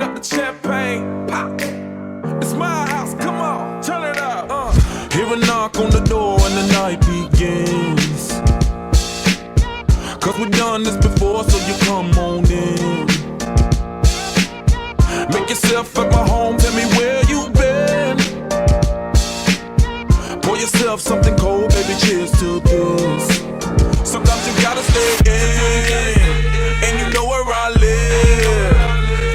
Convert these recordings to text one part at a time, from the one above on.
open up the champagne. Pop. It's my house, come on, turn it up. Hear a knock on the door and the night begins. Cause we've done this before, so you come on in. Make yourself at my home, tell me where you've been. Pour yourself something cold, baby, cheers to this. Sometimes you gotta stay in, and you know where I live.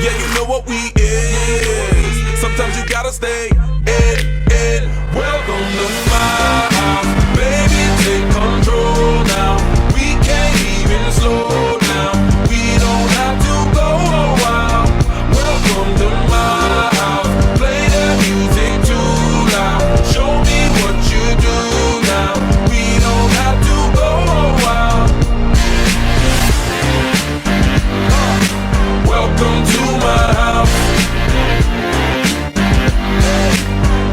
Yeah, you know what we is. Sometimes you gotta stay in. Welcome to my house, baby, take control now. We can't even slow down. We don't have to go a while. Welcome to my house, play the music too loud. Show me what you do now. We don't have to go a while. Welcome to my house.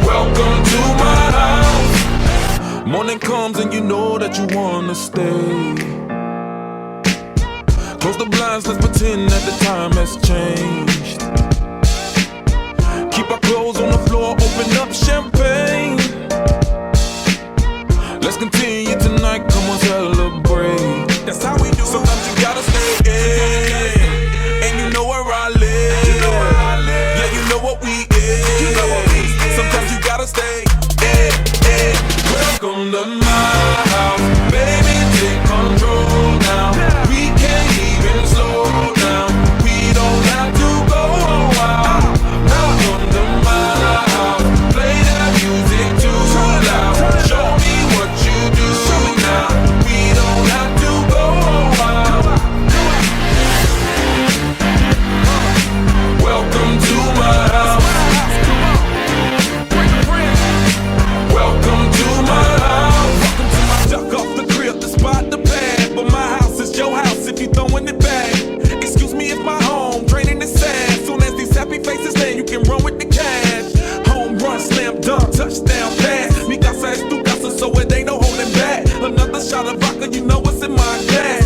Welcome to my house. Morning comes and you know that you wanna stay. Close the blinds, let's pretend that the time has changed. Keep our clothes on the floor, open up champagne. Let's continue tonight, come on, celebrate. That's how we do. Sometimes you gotta stay in, and you know where I live. Yeah, you know what we is. Sometimes you gotta stay in. Welcome to my house, baby, take control now. We can't even slow down. We don't have to go a while. Welcome to my house, play that music too loud. Show me what you do now. We don't have to go a while. Welcome to my house. Welcome to my house. Duck off the crib, the spot, the pad. But my house is your house if you throwing it back. Excuse me, it's my home, draining the sand. Soon as these happy faces land, you can run with the cash. Home run, slam dunk, touchdown pass. Mi casa es tu casa, so it ain't no holding back. Another shot of vodka, you know what's in my glass.